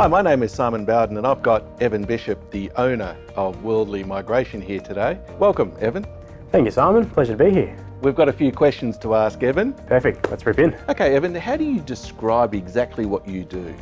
Hi, my name is Simon Bowden and I've got Evan Bishop, the owner of Worldly Migration here today. Welcome, Evan. Thank you, Simon. Pleasure to be here. We've got a few questions to ask Evan. Perfect. Let's rip in. Okay, Evan, how do you describe exactly what you do?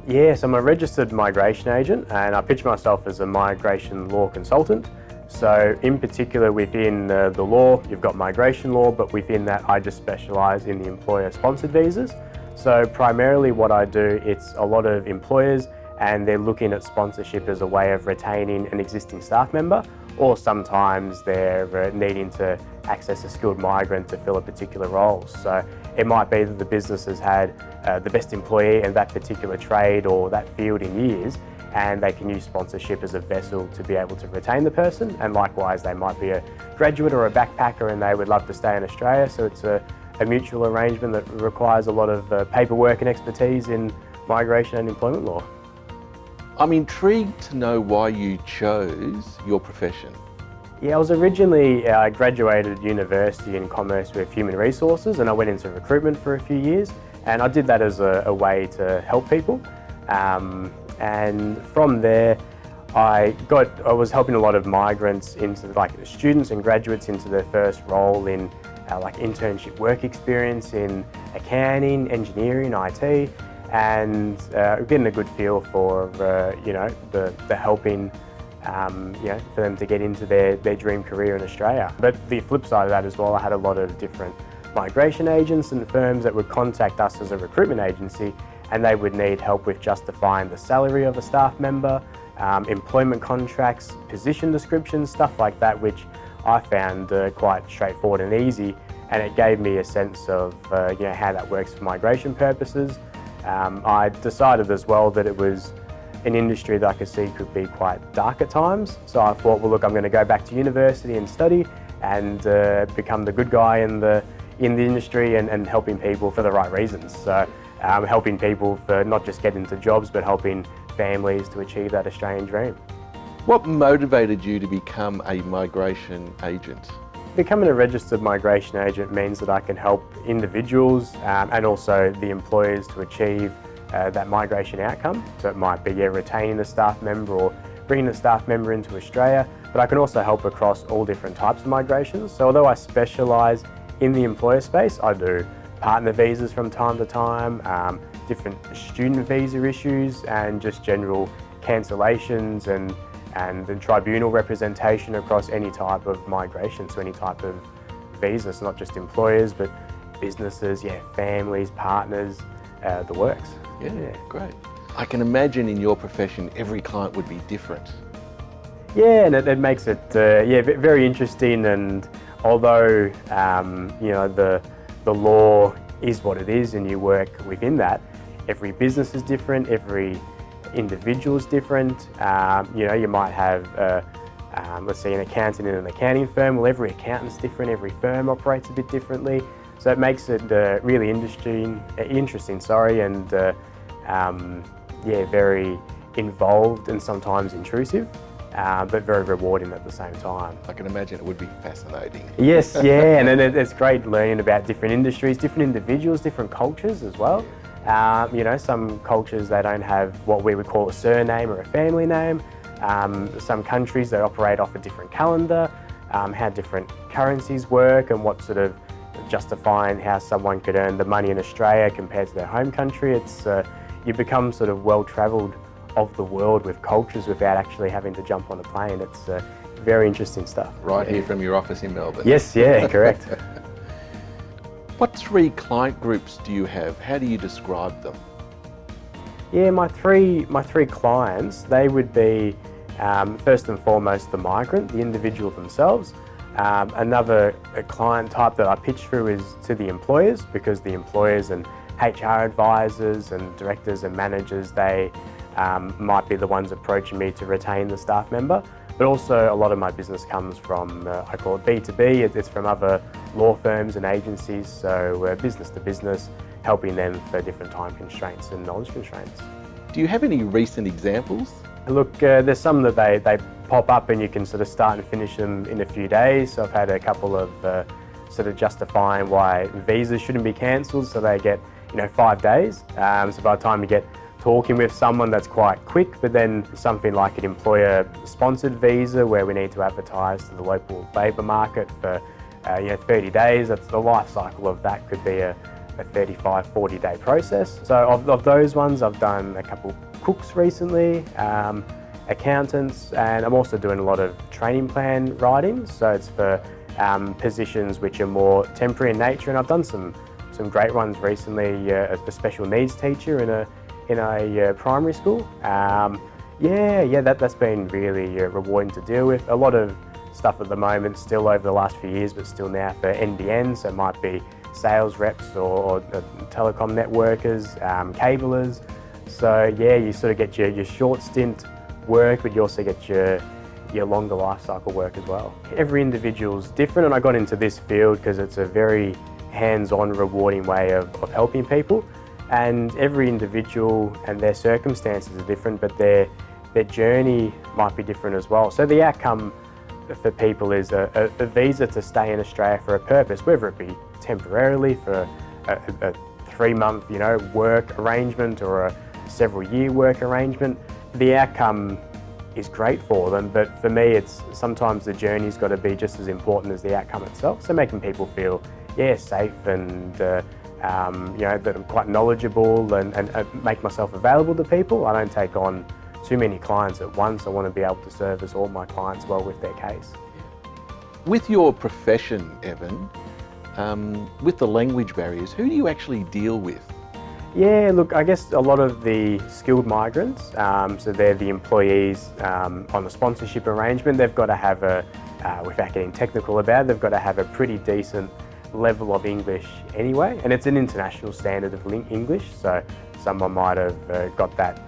Yes, I'm a registered migration agent and I pitch myself as a migration law consultant. So in particular within the law, you've got migration law, but within that I just specialise in the employer-sponsored visas. So primarily what I do, it's a lot of employers and they're looking at sponsorship as a way of retaining an existing staff member, or sometimes they're needing to access a skilled migrant to fill a particular role. So it might be that the business has had the best employee in that particular trade or that field in years, and they can use sponsorship as a vessel to be able to retain the person. And likewise, they might be a graduate or a backpacker and they would love to stay in Australia. So it's a mutual arrangement that requires a lot of paperwork and expertise in migration and employment law. I'm intrigued to know why you chose your profession. Yeah, I was originally, I graduated university in commerce with human resources and I went into recruitment for a few years, and I did that as a way to help people. And from there, I was helping a lot of migrants into students and graduates into their first role in internship work experience in accounting, engineering, IT, and getting a good feel for the helping for them to get into their dream career in Australia. But the flip side of that as well, I had a lot of different migration agents and firms that would contact us as a recruitment agency, and they would need help with justifying the salary of a staff member, employment contracts, position descriptions, stuff like that, which I found quite straightforward and easy, and it gave me a sense of how that works for migration purposes. I decided as well that it was an industry that I could see could be quite dark at times, so I thought, well look, I'm going to go back to university and study and become the good guy in the industry and helping people for the right reasons. So helping people for not just getting into jobs, but helping families to achieve that Australian dream. What motivated you to become a migration agent? Becoming a registered migration agent means that I can help individuals and also the employers to achieve that migration outcome. So it might be retaining a staff member or bringing a staff member into Australia, but I can also help across all different types of migrations. So although I specialise in the employer space, I do partner visas from time to time, different student visa issues, and just general cancellations and tribunal representation across any type of migration, so any type of visas, not just employers, but businesses, families, partners, the works. Yeah, great. I can imagine in your profession, every client would be different. Yeah, and it makes it very interesting. And although the law is what it is, and you work within that, every business is different. Every individual is different. You might have, let's say, an accountant in an accounting firm. Well, every accountant's different. Every firm operates a bit differently. So it makes it really interesting, and very involved and sometimes intrusive, but very rewarding at the same time. I can imagine it would be fascinating. Yes, yeah, and it's great learning about different industries, different individuals, different cultures as well. Some cultures, they don't have what we would call a surname or a family name. Some countries, they operate off a different calendar, how different currencies work, and what sort of justifying how someone could earn the money in Australia compared to their home country. It's you become sort of well-travelled of the world with cultures without actually having to jump on a plane. It's very interesting stuff. Right here from your office in Melbourne. Yes, yeah, correct. What three client groups do you have? How do you describe them? Yeah, my three clients, they would be first and foremost the migrant, the individual themselves. Another client type that I pitch through is to the employers, because the employers and HR advisors and directors and managers, they might be the ones approaching me to retain the staff member. But also a lot of my business comes from, I call it B2B, it's from other law firms and agencies, so business to business, helping them for different time constraints and knowledge constraints. Do you have any recent examples? Look, there's some that they pop up and you can sort of start and finish them in a few days. So I've had a couple of sort of justifying why visas shouldn't be cancelled, so they get 5 days. So by the time you get talking with someone that's quite quick, but then something like an employer-sponsored visa where we need to advertise to the local labour market for 30 days, that's the life cycle of that could be a 35, 40-day process. So of those ones, I've done a couple cooks recently, accountants, and I'm also doing a lot of training plan writing. So it's for positions which are more temporary in nature, and I've done some great ones recently. A special needs teacher in a primary school. That's been really rewarding to deal with. A lot of stuff at the moment, still over the last few years, but still now for NBN. So it might be sales reps or telecom networkers, cablers. So yeah, you sort of get your short stint work, but you also get your longer life cycle work as well. Every individual's different, and I got into this field because it's a very hands-on, rewarding way of helping people. And every individual and their circumstances are different, but their journey might be different as well. So the outcome for people is a visa to stay in Australia for a purpose, whether it be temporarily for a 3-month work arrangement or a several-year work arrangement. The outcome is great for them, but for me it's sometimes the journey's got to be just as important as the outcome itself. So making people feel safe and that I'm quite knowledgeable and make myself available to people. I don't take on too many clients at once. I want to be able to service all my clients well with their case. With your profession, Evan, with the language barriers, who do you actually deal with? Yeah, look, I guess a lot of the skilled migrants, so they're the employees on the sponsorship arrangement, they've got to have without getting technical about it, they've got to have a pretty decent level of English anyway, and it's an international standard of English, so someone might have got that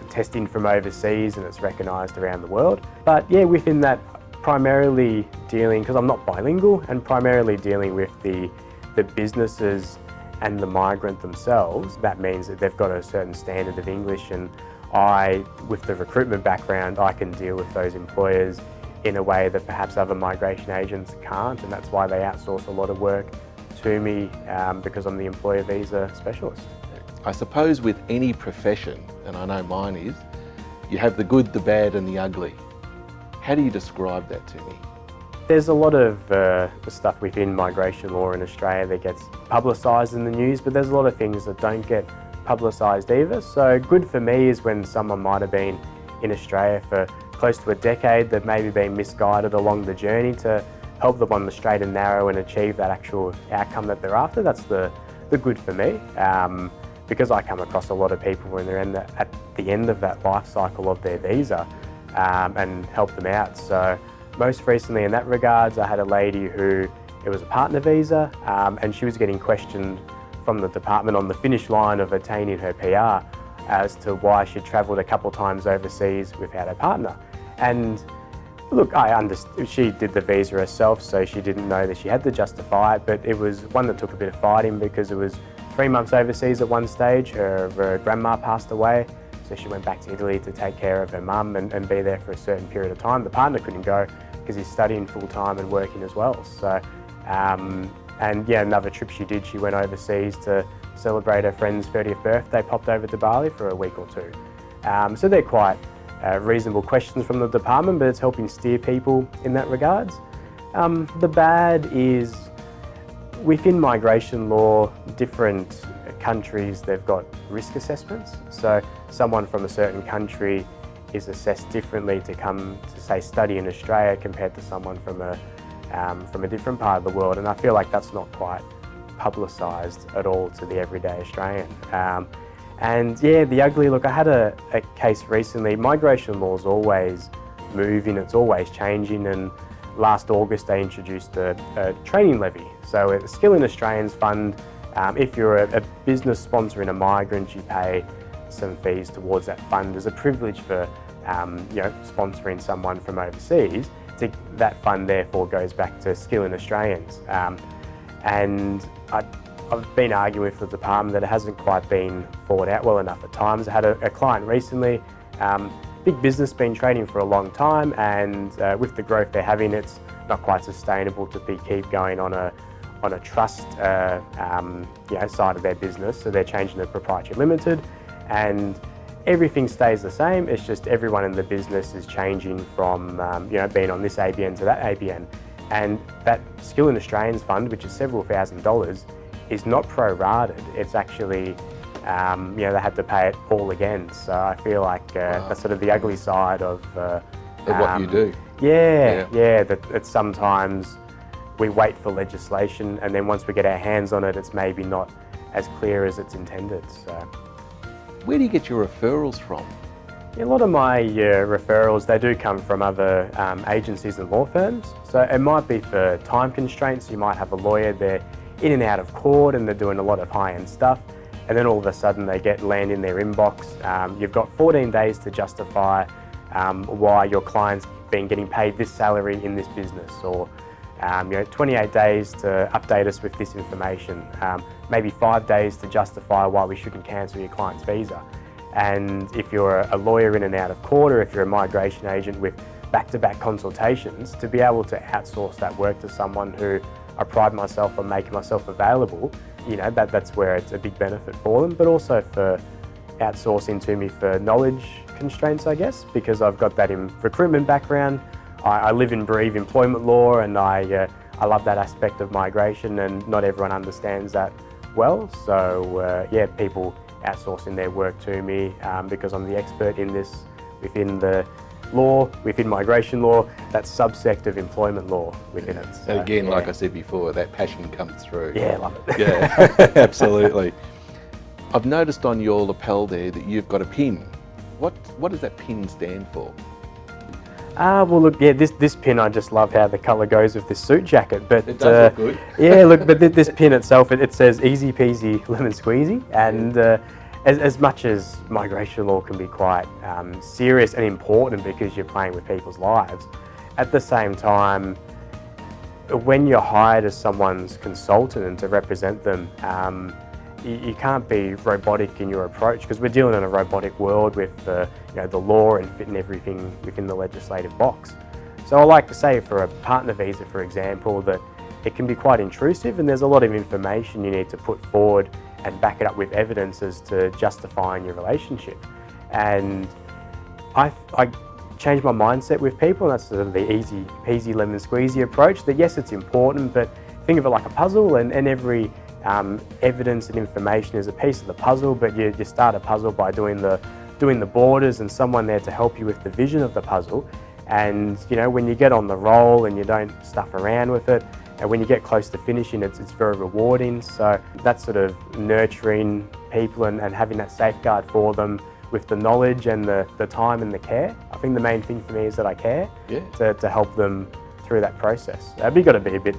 testing from overseas and it's recognised around the world. But yeah, within that, primarily dealing, because I'm not bilingual, and primarily dealing with the businesses and the migrant themselves. That means that they've got a certain standard of English, and I, with the recruitment background, I can deal with those employers in a way that perhaps other migration agents can't, and that's why they outsource a lot of work to me, because I'm the employer visa specialist. I suppose with any profession, and I know mine is, you have the good, the bad and the ugly. How do you describe that to me? There's a lot of stuff within migration law in Australia that gets publicised in the news, but there's a lot of things that don't get publicised either. So good for me is when someone might have been in Australia for close to a decade, they've maybe been misguided along the journey, to help them on the straight and narrow and achieve that actual outcome that they're after. That's the good for me, because I come across a lot of people when they're at the end of that life cycle of their visa, and help them out. So most recently in that regards, I had a lady who, it was a partner visa, and she was getting questioned from the department on the finish line of attaining her PR as to why she'd travelled a couple times overseas without her partner. And look, I understand she did the visa herself, so she didn't know that she had to justify it, but it was one that took a bit of fighting, because it was 3 months overseas at one stage. Her grandma passed away, so she went back to Italy to take care of her mum and be there for a certain period of time. The partner couldn't go because he's studying full-time and working as well. So, and yeah, another trip she did, she went overseas to celebrate her friend's 30th birthday, popped over to Bali for a week or two. So they're quite reasonable questions from the department, but it's helping steer people in that regards. The bad is, within migration law, different countries, they've got risk assessments. So someone from a certain country is assessed differently to come to, say, study in Australia compared to someone from a different part of the world. And I feel like that's not quite publicised at all to the everyday Australian. And yeah, the ugly, look, I had a case recently. Migration law is always moving, it's always changing, and last August they introduced a training levy. So a Skilling Australians fund, if you're a business sponsor in a migrant, you pay some fees towards that fund as a privilege for sponsoring someone from overseas. That fund therefore goes back to Skilling Australians. And I've been arguing with the department that it hasn't quite been thought out well enough at times. I had a client recently, big business, been trading for a long time, and with the growth they're having, it's not quite sustainable to keep going on a trust side of their business. So they're changing to proprietary limited, and everything stays the same. It's just everyone in the business is changing from being on this ABN to that ABN, and that Skill in Australians fund, which is several $1,000s, is not prorated. It's actually they had to pay it all again. So I feel like that's sort of the ugly side of what you do. Yeah, that sometimes we wait for legislation, and then once we get our hands on it, it's maybe not as clear as it's intended. So, where do you get your referrals from? a lot of my referrals, they do come from other agencies and law firms. So it might be for time constraints. You might have a lawyer, they're in and out of court and they're doing a lot of high-end stuff, and then all of a sudden they land in their inbox. You've got 14 days to justify why your client's been getting paid this salary in this business, or 28 days to update us with this information, maybe 5 days to justify why we shouldn't cancel your client's visa. And if you're a lawyer in and out of court, or if you're a migration agent with back-to-back consultations, to be able to outsource that work to someone who I pride myself on making myself available, that's where it's a big benefit for them, but also for outsourcing to me for knowledge constraints, I guess, because I've got that in recruitment background. I live and breathe employment law, and I love that aspect of migration, and not everyone understands that well. So people outsourcing their work to me because I'm the expert in this within the law, within migration law, that subsect of employment law within it. So, again, like I said before, that passion comes through. Yeah, love it. Yeah, absolutely. I've noticed on your lapel there that you've got a pin. What does that pin stand for? Well, look, this pin, I just love how the colour goes with this suit jacket. But it does look good. Yeah, look, but this pin itself, it says easy peasy lemon squeezy, and as much as migration law can be quite serious and important because you're playing with people's lives, at the same time, when you're hired as someone's consultant and to represent them, you can't be robotic in your approach, because we're dealing in a robotic world with the law and fitting everything within the legislative box. So I like to say for a partner visa, for example, that it can be quite intrusive, and there's a lot of information you need to put forward and back it up with evidence as to justifying your relationship. And I changed my mindset with people, and that's sort of the easy peasy lemon squeezy approach, that yes, it's important, but think of it like a puzzle, and every evidence and information is a piece of the puzzle, but you start a puzzle by doing the borders and someone there to help you with the vision of the puzzle. And when you get on the roll and you don't stuff around with it, and when you get close to finishing, it's very rewarding. So that's sort of nurturing people and having that safeguard for them with the knowledge and the time and the care. I think the main thing for me is that I care to help them through that process. You've got to be a bit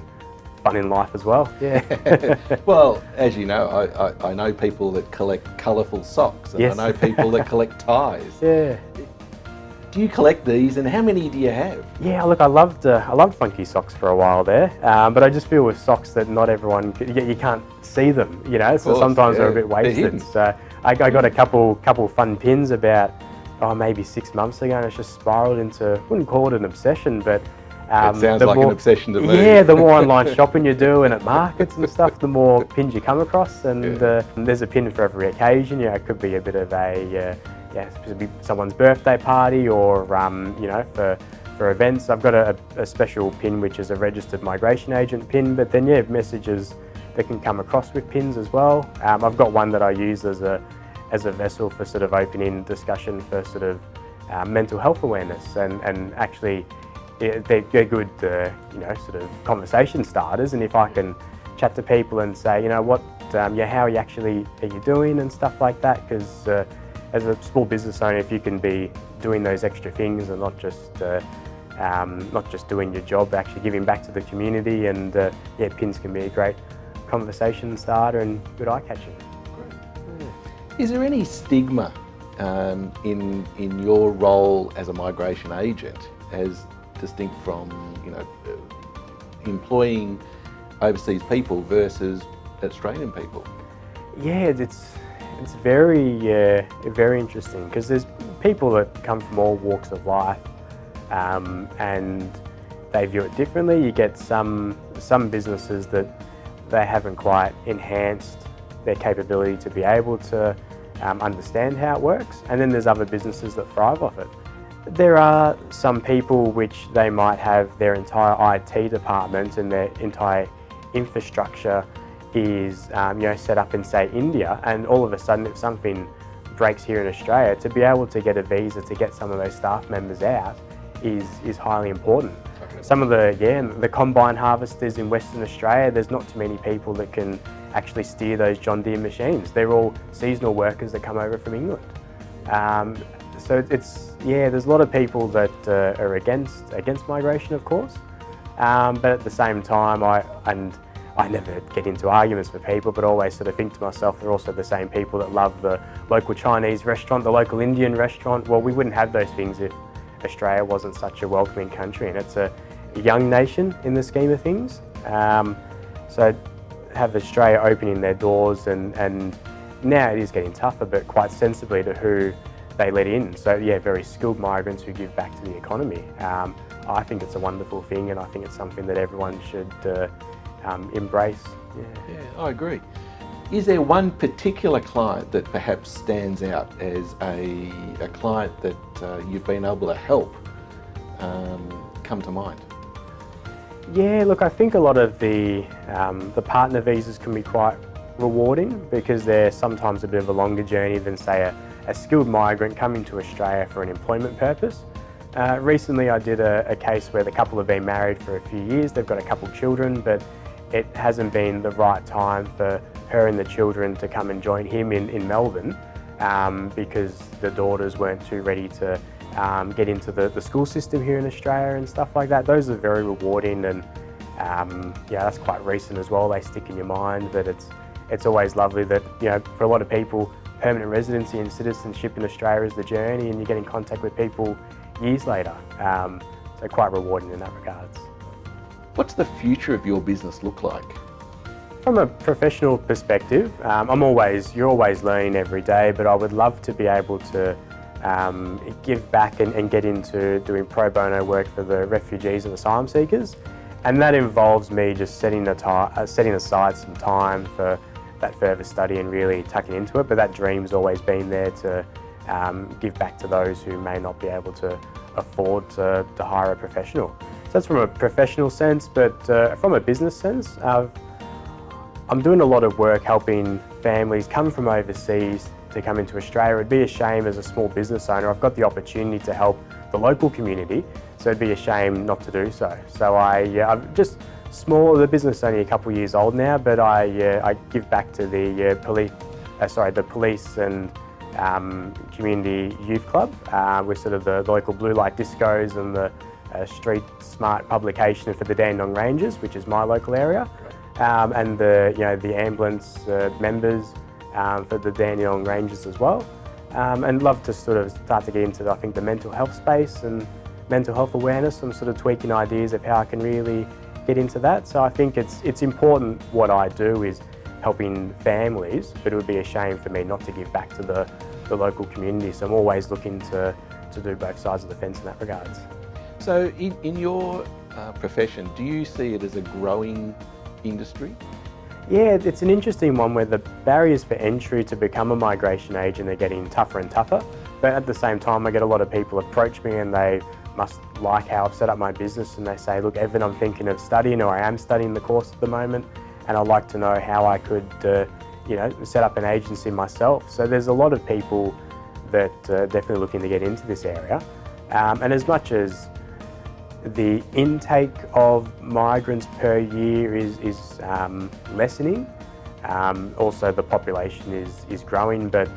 fun in life as well. Yeah. Well, as you know, I know people that collect colourful socks, and yes. I know people that collect ties. Yeah. Do you collect these, and how many do you have? Yeah, look, I loved funky socks for a while there, but I just feel with socks that not everyone, you can't see them, so sometimes they're a bit wasted. So I got a couple fun pins about maybe 6 months ago, and it's just spiraled into, I wouldn't call it an obsession, but it sounds like an obsession to me. Yeah, the more online shopping you do and at markets and stuff, the more pins you come across, and there's a pin for every occasion. It could be a bit of someone's birthday party, or for events. I've got a special pin which is a registered migration agent pin, but then messages that can come across with pins as well. I've got one that I use as a vessel for sort of opening discussion for sort of mental health awareness, and actually they're good sort of conversation starters. And if I can chat to people and say, how are you doing and stuff like that, because as a small business owner, if you can be doing those extra things and not just doing your job, actually giving back to the community, and pins can be a great conversation starter and good eye-catching. Is there any stigma in your role as a migration agent, as distinct from employing overseas people versus Australian people? Yeah, it's very interesting, because there's people that come from all walks of life, and they view it differently. You get some businesses that they haven't quite enhanced their capability to be able to understand how it works, and then there's other businesses that thrive off it. There are some people which they might have their entire IT department and their entire infrastructure is set up in, say, India, and all of a sudden if something breaks here in Australia, to be able to get a visa to get some of those staff members out is highly important. Okay. Some of the combine harvesters in Western Australia, there's not too many people that can actually steer those John Deere machines. They're all seasonal workers that come over from England. So there's a lot of people that are against migration, of course, but at the same time, I never get into arguments with people, but always sort of think to myself, they're also the same people that love the local Chinese restaurant, the local Indian restaurant. Well, we wouldn't have those things if Australia wasn't such a welcoming country, and it's a young nation in the scheme of things. So have Australia opening their doors, and now it is getting tougher, but quite sensibly to who they let in. So yeah, very skilled migrants who give back to the economy. I think it's a wonderful thing, and I think it's something that everyone should embrace. Yeah, I agree. Is there one particular client that perhaps stands out as a client that you've been able to help come to mind? Yeah, look, I think a lot of the partner visas can be quite rewarding because they're sometimes a bit of a longer journey than, say, a skilled migrant coming to Australia for an employment purpose. Recently I did a case where the couple have been married for a few years, they've got a couple of children, but it hasn't been the right time for her and the children to come and join him in Melbourne because the daughters weren't too ready to get into the school system here in Australia and stuff like that. Those are very rewarding, and that's quite recent as well. They stick in your mind, but it's always lovely that, for a lot of people, permanent residency and citizenship in Australia is the journey, and you get in contact with people years later. So quite rewarding in that regards. What's the future of your business look like? From a professional perspective, you're always learning every day, but I would love to be able to give back and get into doing pro bono work for the refugees and asylum seekers. And that involves me just setting aside some time for that further study and really tucking into it. But that dream's always been there to give back to those who may not be able to afford to hire a professional. So that's from a professional sense, but from a business sense, I'm doing a lot of work helping families come from overseas to come into Australia. It'd be a shame as a small business owner, I've got the opportunity to help the local community, so it'd be a shame not to do so. So I'm just small, the business is only a couple of years old now, but I give back to the police and community youth club with sort of the local blue light discos and the street smart publication for the Dandenong Rangers, which is my local area, and the ambulance members for the Dandenong Rangers as well, and love to sort of start to get into the mental health space and mental health awareness. I'm sort of tweaking ideas of how I can really get into that. So I think it's important. What I do is helping families, but it would be a shame for me not to give back to the local community. So I'm always looking to do both sides of the fence in that regards. So in your profession, do you see it as a growing industry? Yeah, it's an interesting one where the barriers for entry to become a migration agent are getting tougher and tougher. But at the same time, I get a lot of people approach me and they must like how I've set up my business, and they say, look, Evan, I'm thinking of studying, or I am studying the course at the moment, and I'd like to know how I could set up an agency myself. So there's a lot of people that are definitely looking to get into this area. And as much as the intake of migrants per year is lessening, also the population is growing, but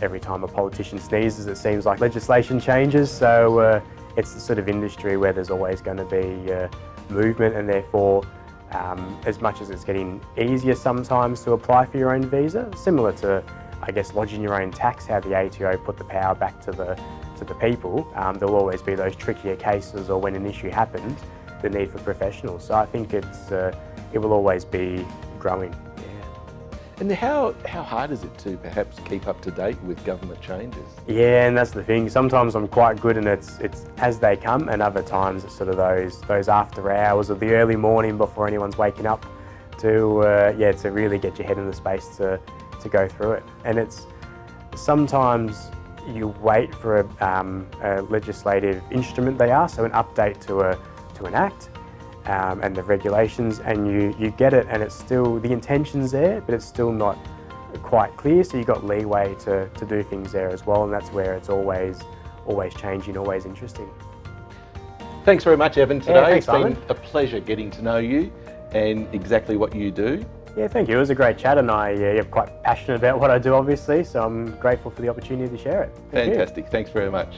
every time a politician sneezes, it seems like legislation changes. So it's the sort of industry where there's always going to be movement, and therefore as much as it's getting easier sometimes to apply for your own visa, similar to, I guess, lodging your own tax, how the ATO put the power back to the people, there'll always be those trickier cases, or when an issue happens, the need for professionals. So I think it will always be growing. Yeah. And how hard is it to perhaps keep up to date with government changes? Yeah, and that's the thing. Sometimes I'm quite good, and it's as they come, and other times it's sort of those after hours or the early morning before anyone's waking up to really get your head in the space to go through it. And it's sometimes you wait for a legislative instrument they are, so an update to an act and the regulations, and you get it and it's still, the intention's there, but it's still not quite clear, so you've got leeway to do things there as well, and that's where it's always changing, always interesting. Thanks very much, Evan, today. Yeah, thanks, it's been Simon. a pleasure getting to know you and exactly what you do. Yeah, thank you. It was a great chat, and I'm quite passionate about what I do, obviously, so I'm grateful for the opportunity to share it. Thank you. Fantastic. Thanks very much.